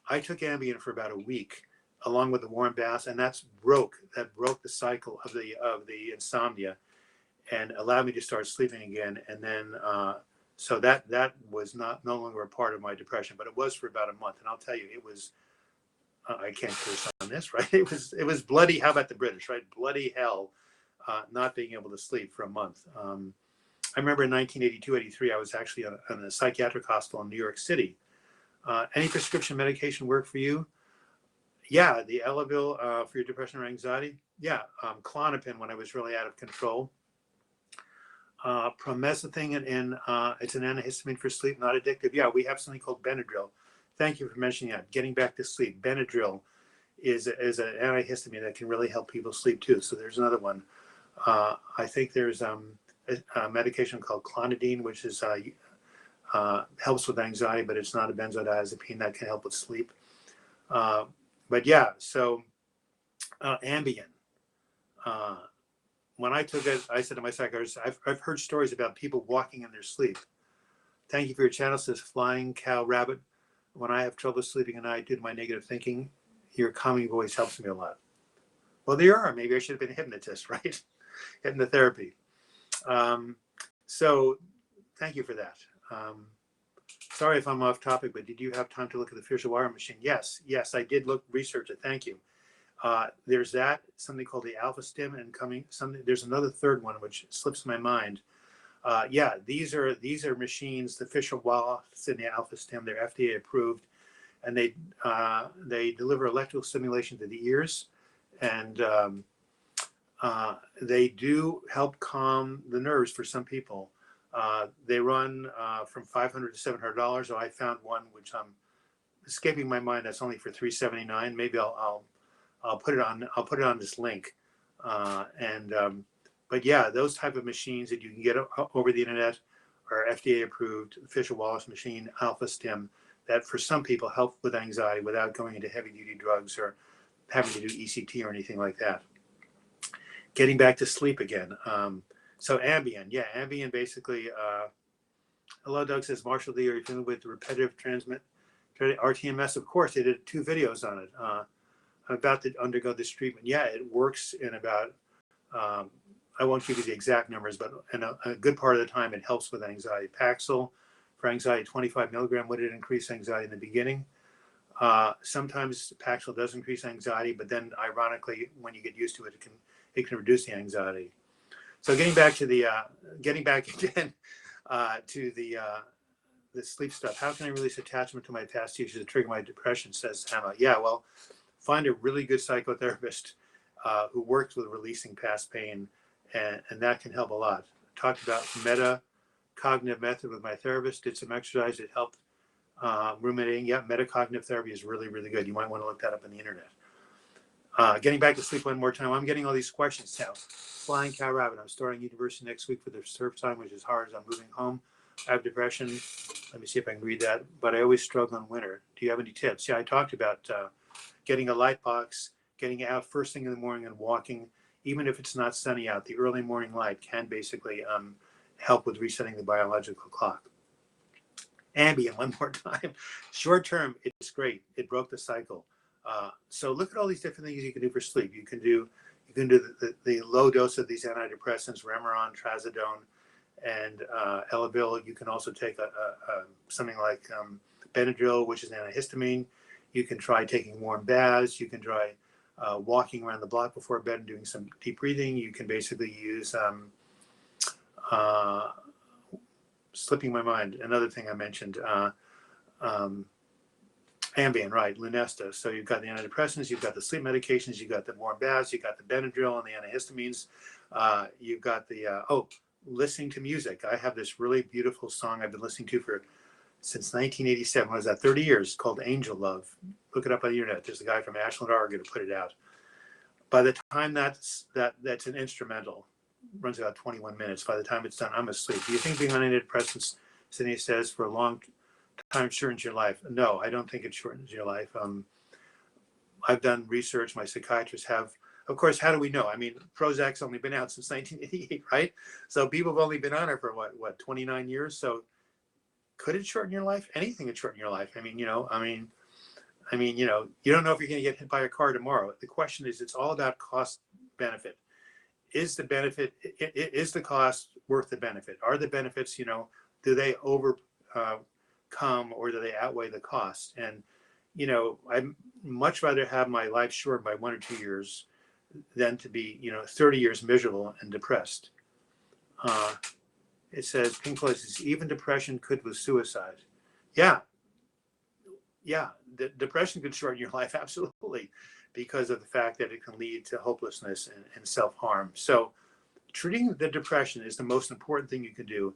I took Ambien for about a week, along with the warm baths, and that broke the cycle of the insomnia, and allowed me to start sleeping again. And then so that was no longer a part of my depression, but it was for about a month. And I'll tell you, it was. I can't curse on this, right? It was bloody. How about the British, right? Bloody hell, not being able to sleep for a month. I remember in 1982, 83, I was actually on a psychiatric hospital in New York City. Any prescription medication work for you? Yeah, the Elavil for your depression or anxiety. Yeah, Klonopin when I was really out of control. Promethazine, and it's an antihistamine for sleep, not addictive. Yeah, we have something called Benadryl. Thank you for mentioning that. Getting back to sleep. Benadryl is an antihistamine that can really help people sleep too. So there's another one. I think there's a medication called Clonidine, which is helps with anxiety, but it's not a benzodiazepine that can help with sleep. But yeah, so Ambien. When I took it, I said to my psychiatrist, I've heard stories about people walking in their sleep. Thank you for your channel, says Flying Cow Rabbit. When I have trouble sleeping at night due to my negative thinking, your calming voice helps me a lot. Well, there you are. Maybe I should have been a hypnotist, right? Hypnotherapy. So thank you for that. sorry if I'm off topic, but did you have time to look at the Fisher Wire machine? Yes, I did research it. Thank you. There's that, something called the Alpha Stim, and there's another third one which slips my mind. Yeah, these are machines, the Fisher Wallace and the Alpha Stim. They're FDA approved, and they deliver electrical stimulation to the ears, and they do help calm the nerves for some people. They run from $500 to $700. So I found one which I'm escaping my mind. That's only for $379. Maybe I'll put it on this link. But yeah, those type of machines that you can get over the internet are FDA approved. Fisher Wallace machine, Alpha Stim, that for some people help with anxiety without going into heavy duty drugs or having to do ECT or anything like that. Getting back to sleep again. So Ambien, Ambien basically. Hello, Doug says, Marshall D, are you familiar with repetitive transmit RTMS? Of course, they did 2 videos on it. I'm about to undergo this treatment. Yeah, it works in about, I won't give you the exact numbers, but in a good part of the time, it helps with anxiety. Paxil for anxiety, 25 milligram. Would it increase anxiety in the beginning? Sometimes Paxil does increase anxiety, but then ironically, when you get used to it, it can reduce the anxiety. So getting back again to the sleep stuff. How can I release attachment to my past issues to trigger my depression? Says Emma. Yeah, well, find a really good psychotherapist who works with releasing past pain, and that can help a lot. Talked about metacognitive method with my therapist. Did some exercise that helped ruminating. Yeah, metacognitive therapy is really, really good. You might want to look that up on the internet. Getting back to sleep one more time. I'm getting all these questions now. Flying Cow Rabbit. I'm starting university next week for the surf time, which is hard as I'm moving home. I have depression. Let me see if I can read that. But I always struggle in winter. Do you have any tips? Yeah, I talked about getting a light box, getting out first thing in the morning and walking. Even if it's not sunny out, the early morning light can basically help with resetting the biological clock. Ambien, one more time. Short term, it's great. It broke the cycle. So look at all these different things you can do for sleep. You can do the low dose of these antidepressants, Remeron, Trazodone, and Elavil. You can also take something like Benadryl, which is an antihistamine. You can try taking warm baths. You can try walking around the block before bed and doing some deep breathing. You can basically use slipping my mind. Another thing I mentioned. Ambien, right, Lunesta. So you've got the antidepressants, you've got the sleep medications, you've got the warm baths, you've got the Benadryl and the antihistamines. You've got the, listening to music. I have this really beautiful song I've been listening to since 1987. What is that, 30 years, called Angel Love. Look it up on the internet. There's a guy from Ashland, Oregon who put it out. By the time that's an instrumental, runs about 21 minutes. By the time it's done, I'm asleep. Do you think being on antidepressants, Cindy says, for a long time shortens your life? No, I don't think it shortens your life. I've done research. My psychiatrists have. Of course, how do we know? I mean, Prozac's only been out since 1988, right? So people have only been on it for what 29 years. So could it shorten your life? Anything could shorten your life. I mean, you don't know if you're going to get hit by a car tomorrow. The question is, it's all about cost benefit. Is the cost worth the benefit? Are the benefits, do they overcome or do they outweigh the cost? And, I'd much rather have my life shortened by 1 or 2 years than to be, 30 years miserable and depressed. It says, Pink Floyd says, even depression could with suicide. Yeah. The depression could shorten your life, absolutely, because of the fact that it can lead to hopelessness and self-harm. So treating the depression is the most important thing you can do.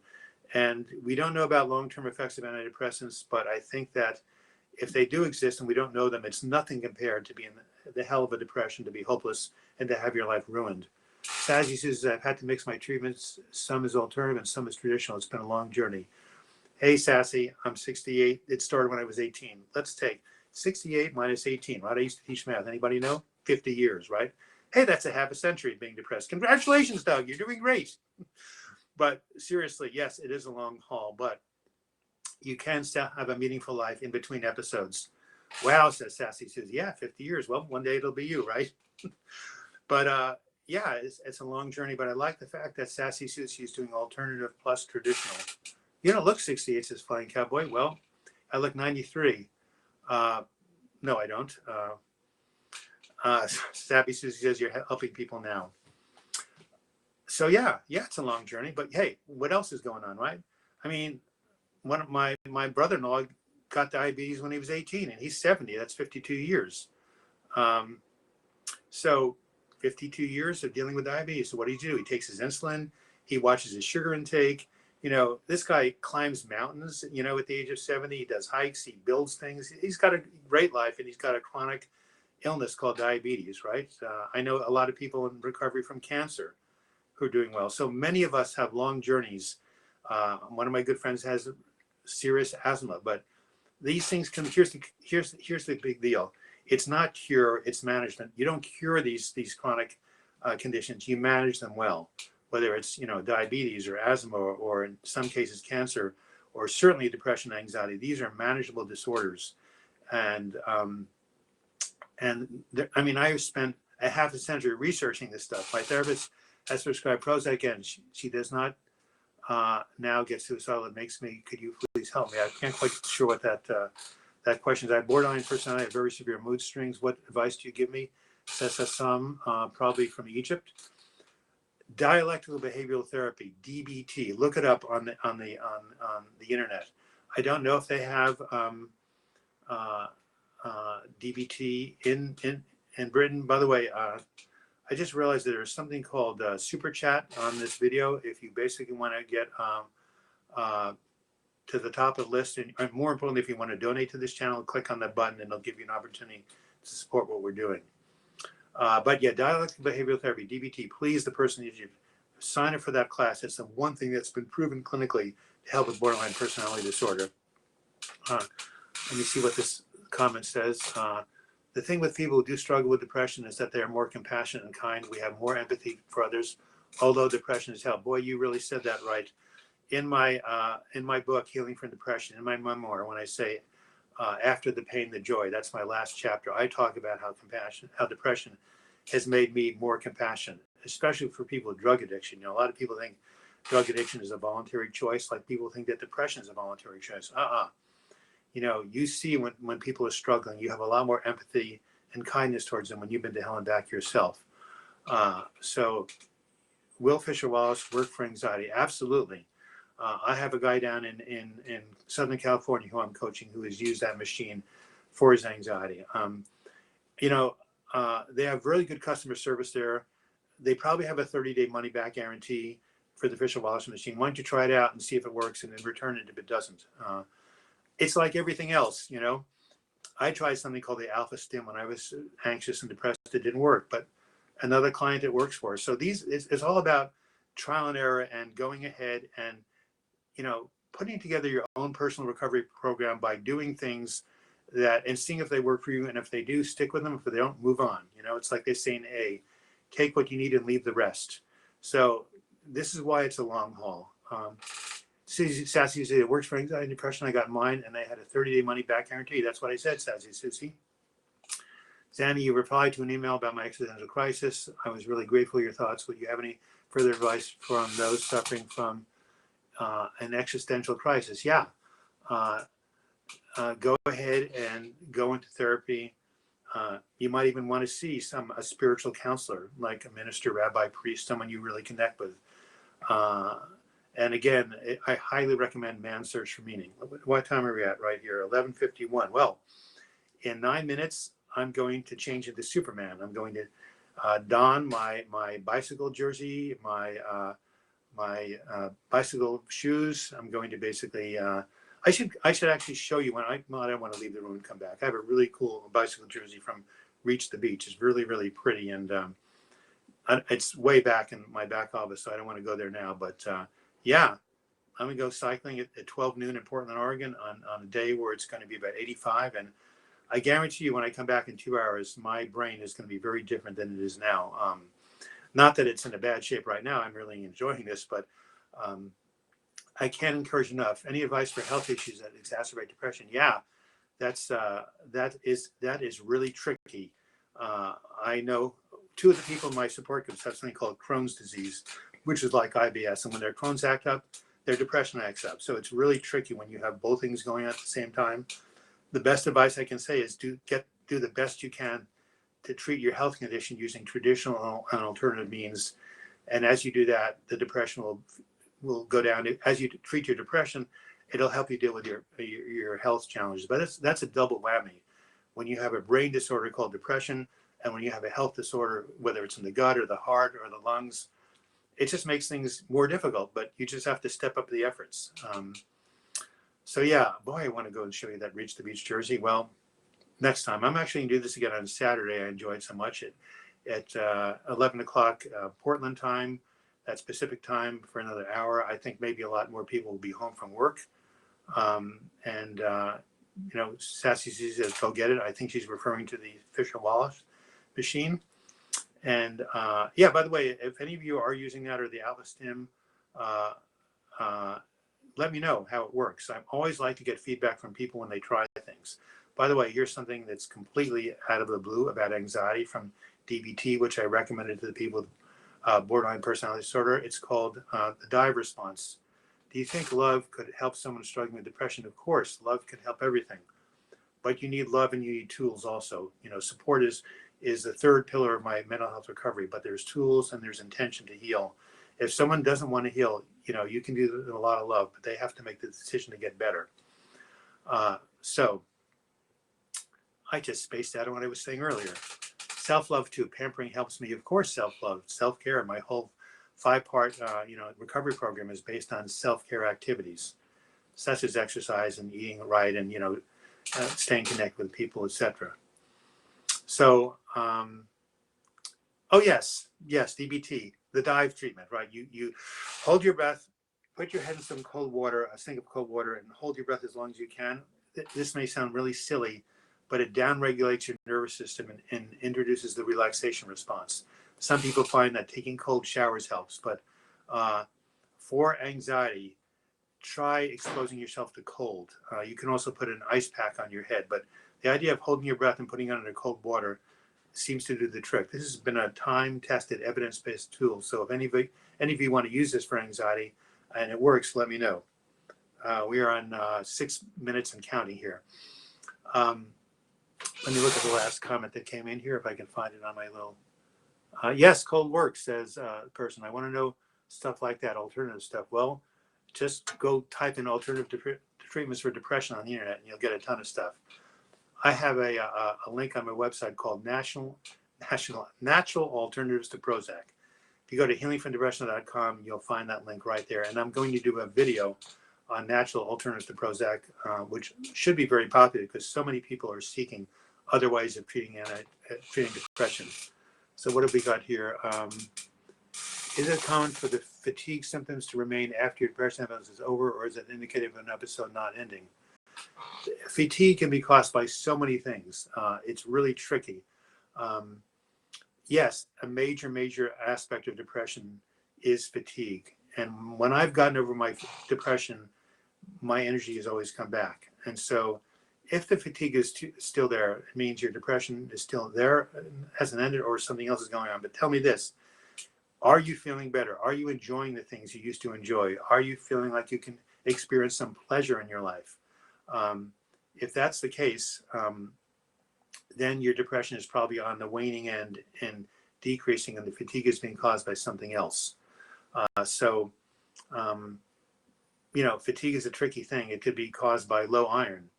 And we don't know about long-term effects of antidepressants, but I think that if they do exist and we don't know them, it's nothing compared to being the hell of a depression, to be hopeless and to have your life ruined. Sassy says, I've had to mix my treatments. Some is alternative and some is traditional. It's been a long journey. Hey, Sassy, I'm 68. It started when I was 18. Let's take 68 minus 18, right? I used to teach math. Anybody know? 50 years, right? Hey, that's a half a century of being depressed. Congratulations, Doug. You're doing great. But seriously, yes, it is a long haul, but you can still have a meaningful life in between episodes. Wow, says Sassy. Says, yeah, 50 years. Well, one day it'll be you, right? But yeah, it's a long journey. But I like the fact that Sassy says she's doing alternative plus traditional. You don't look 68, says Flying Cowboy. Well, I look 93. No, I don't. Sappy Susie says you're helping people now. So yeah, it's a long journey, but hey, what else is going on, right? I mean, one of my brother-in-law got diabetes when he was 18 and he's 70. That's 52 years. Um, so 52 years of dealing with diabetes. So what does he do? He takes his insulin. He watches his sugar intake. This guy climbs mountains, at the age of 70. He does hikes. He builds things. He's got a great life, and he's got a chronic illness called diabetes, right? I know a lot of people in recovery from cancer who are doing well. So many of us have long journeys. One of my good friends has serious asthma, but these things come. Here's the big deal. It's not cure, it's management. You don't cure these chronic conditions. You manage them well, whether it's diabetes or asthma or in some cases cancer, or certainly depression, anxiety. These are manageable disorders, and I've spent a half a century researching this stuff. My therapist has prescribed Prozac, and she does not now get suicidal. It makes me. Could you please help me? I can't quite sure what that question is. I have borderline personality. I have very severe mood swings. What advice do you give me? Says some probably from Egypt. Dialectical behavioral therapy, DBT. Look it up on the internet. I don't know if they have DBT in Britain. By the way, I just realized that there's something called Super Chat on this video. If you basically want to get to the top of the list, and more importantly, if you want to donate to this channel, click on that button and it'll give you an opportunity to support what we're doing. But yeah, dialectical behavioral therapy, DBT, please, the person needs you. Sign up for that class. It's the one thing that's been proven clinically to help with borderline personality disorder. Let me see what this comment says. The thing with people who do struggle with depression is that they are more compassionate and kind. We have more empathy for others, although depression is hell. Boy, you really said that right. In my book, Healing from Depression, in my memoir, when I say after the pain, the joy, that's my last chapter. I talk about how depression has made me more compassionate, especially for people with drug addiction. A lot of people think drug addiction is a voluntary choice, like people think that depression is a voluntary choice. You see when people are struggling, you have a lot more empathy and kindness towards them when you've been to hell and back yourself. So Will Fisher Wallace, Work for Anxiety, absolutely. I have a guy down in Southern California who I'm coaching who has used that machine for his anxiety. They have really good customer service there. They probably have a 30-day money-back guarantee for the Fisher Wallace machine. Why don't you try it out and see if it works, and then return it if it doesn't. It's like everything else, I tried something called the Alpha Stim when I was anxious and depressed. It didn't work, but another client it works for. So it's all about trial and error and going ahead and putting together your own personal recovery program by doing things and seeing if they work for you. And if they do, stick with them. If they don't, move on. It's like they say in A, take what you need and leave the rest. So this is why it's a long haul. Sassy said it works for anxiety and depression. I got mine and I had a 30-day money back guarantee. That's what I said, Sassy Susie. Zanny, you replied to an email about my existential crisis. I was really grateful for your thoughts. Would you have any further advice from those suffering from an existential crisis? Yeah. Go ahead and go into therapy. You might even want to see a spiritual counselor, like a minister, rabbi, priest, someone you really connect with. And again, I highly recommend Man's Search for Meaning. What time are we at right here? 11:51. Well, in 9 minutes, I'm going to change into Superman. I'm going to don my bicycle jersey, my bicycle shoes. I'm going to basically, I should actually show you I don't want to leave the room and come back. I have a really cool bicycle jersey from Reach the Beach. It's really, really pretty. And it's way back in my back office, so I don't want to go there now. But yeah, I'm going to go cycling at 12 noon in Portland, Oregon on a day where it's going to be about 85. And I guarantee you when I come back in 2 hours, my brain is going to be very different than it is now. Not that it's in a bad shape right now. I'm really enjoying this, but I can't encourage enough. Any advice for health issues that exacerbate depression? Yeah, that is really tricky. I know two of the people in my support groups have something called Crohn's disease, which is like IBS. And when their Crohn's act up, their depression acts up. So it's really tricky when you have both things going on at the same time. The best advice I can say is do the best you can to treat your health condition using traditional and alternative means. And as you do that, the depression will go down. As you treat your depression, it'll help you deal with your health challenges. But that's a double whammy. When you have a brain disorder called depression, and when you have a health disorder, whether it's in the gut or the heart or the lungs, it just makes things more difficult. But you just have to step up the efforts. So yeah, boy, I want to go and show you that Reach the Beach jersey. Well, next time. I'm actually going to do this again on Saturday. I enjoyed so much at 11 o'clock Portland time. That's Pacific time for another hour. I think maybe a lot more people will be home from work. Sassy says, go get it. I think she's referring to the Fisher Wallace machine. And yeah, by the way, if any of you are using that or the Atlas Stim, let me know how it works. I always like to get feedback from people when they try things. By the way, here's something that's completely out of the blue about anxiety from DBT, which I recommended to the people with borderline personality disorder. It's called the dive response. Do you think love could help someone struggling with depression? Of course, love can help everything. But you need love and you need tools also. Support is the third pillar of my mental health recovery, but there's tools and there's intention to heal. If someone doesn't want to heal, you can do a lot of love, but they have to make the decision to get better. So I just spaced out on what I was saying earlier. Self-love too. Pampering helps me. Of course, self-love, self-care. My whole 5-part, recovery program is based on self-care activities, such as exercise and eating right and, staying connected with people, etc. So, oh yes, DBT, the dive treatment, right? You hold your breath, put your head in some cold water, a sink of cold water, and hold your breath as long as you can. This may sound really silly, but it downregulates your nervous system and introduces the relaxation response. Some people find that taking cold showers helps, but for anxiety, try exposing yourself to cold. You can also put an ice pack on your head, but the idea of holding your breath and putting it under cold water seems to do the trick. This has been a time-tested, evidence-based tool. So if any of you want to use this for anxiety and it works, let me know. We are on 6 minutes and counting here. Let me look at the last comment that came in here, if I can find it on my little. Yes, cold work, says person. I want to know stuff like that, alternative stuff. Well, just go type in alternative treatments for depression on the internet and you'll get a ton of stuff. I have a link on my website called Natural Alternatives to Prozac. If you go to healingfromdepression.com, you'll find that link right there. And I'm going to do a video on natural alternatives to Prozac, which should be very popular because so many people are seeking other ways of treating depression. So what have we got here? Is it common for the fatigue symptoms to remain after your depression episode is over, or is it indicative of an episode not ending? Fatigue can be caused by so many things. It's really tricky. Yes, a major aspect of depression is fatigue. And when I've gotten over my depression, my energy has always come back. And so if the fatigue is still there, it means your depression is still there, hasn't ended, or something else is going on. But tell me this, are you feeling better? Are you enjoying the things you used to enjoy? Are you feeling like you can experience some pleasure in your life? If that's the case, then your depression is probably on the waning end and decreasing, and the fatigue is being caused by something else. Fatigue is a tricky thing. It could be caused by low iron.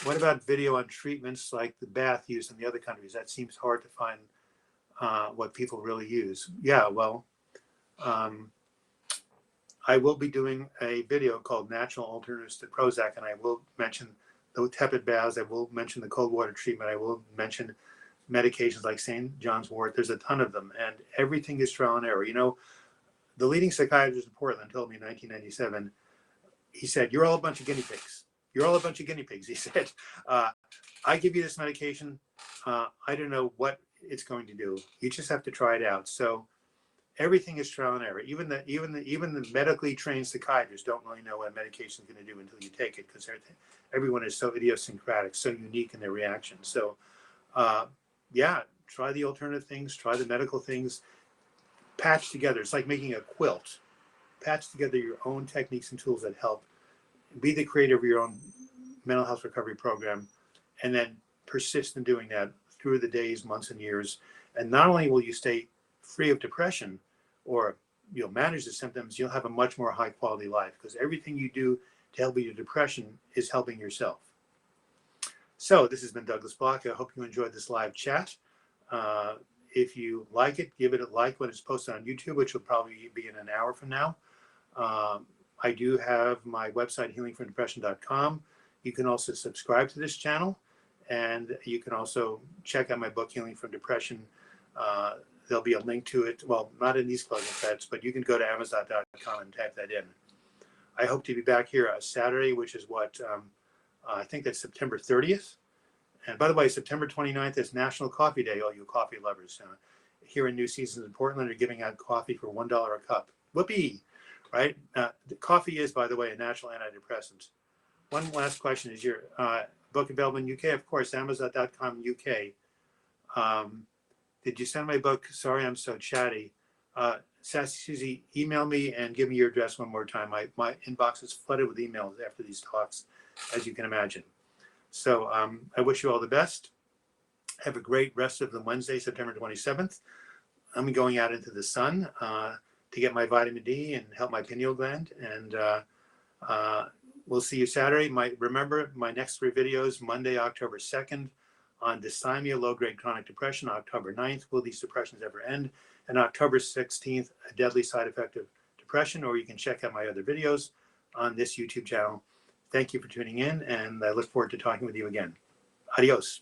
What about video on treatments like the bath used in the other countries? That seems hard to find what people really use. Yeah, well, I will be doing a video called Natural Alternatives to Prozac, and I will mention the tepid baths. I will mention the cold water treatment. I will mention medications like St. John's wort. There's a ton of them, and everything is trial and error. The leading psychiatrist in Portland told me in 1997, he said, "You're all a bunch of guinea pigs. You're all a bunch of guinea pigs." He said, "I give you this medication. I don't know what it's going to do. You just have to try it out." So everything is trial and error. Even the medically trained psychiatrists don't really know what a medication is going to do until you take it, because everyone is so idiosyncratic, so unique in their reaction. So, yeah, try the alternative things, try the medical things, patch together. It's like making a quilt. patch together your own techniques and tools that help. Be the creator of your own mental health recovery program, and then persist in doing that through the days, months, and years. And not only will you stay free of depression, or you'll manage the symptoms, you'll have a much more high quality life, because everything you do to help with your depression is helping yourself. So this has been Douglas Block. I hope you enjoyed this live chat. If you like it, give it a like when it's posted on YouTube, which will probably be in an hour from now. I do have my website, healingfromdepression.com. You can also subscribe to this channel, and you can also check out my book, Healing from Depression. There'll be a link to it. Well, not in these closing sets, but you can go to amazon.com and type that in. I hope to be back here on Saturday, which is what, I think that's September 30th. And by the way, September 29th is National Coffee Day, all you coffee lovers. Here in New Seasons in Portland, are giving out coffee for $1 a cup. Whoopee, right? The coffee is, by the way, a natural antidepressant. One last question. Is your book available in UK? Of course, Amazon.com UK. Did you send my book? Sorry, I'm so chatty. Sassy Susie, email me and give me your address one more time. My inbox is flooded with emails after these talks, as you can imagine. So I wish you all the best. Have a great rest of the Wednesday, September 27th. I'm going out into the sun to get my vitamin D and help my pineal gland. And we'll see you Saturday. Remember, my next 3 videos, Monday, October 2nd, on dysthymia, low-grade chronic depression, October 9th, will these depressions ever end? And October 16th, a deadly side effect of depression, or you can check out my other videos on this YouTube channel. Thank you for tuning in, and I look forward to talking with you again. Adios.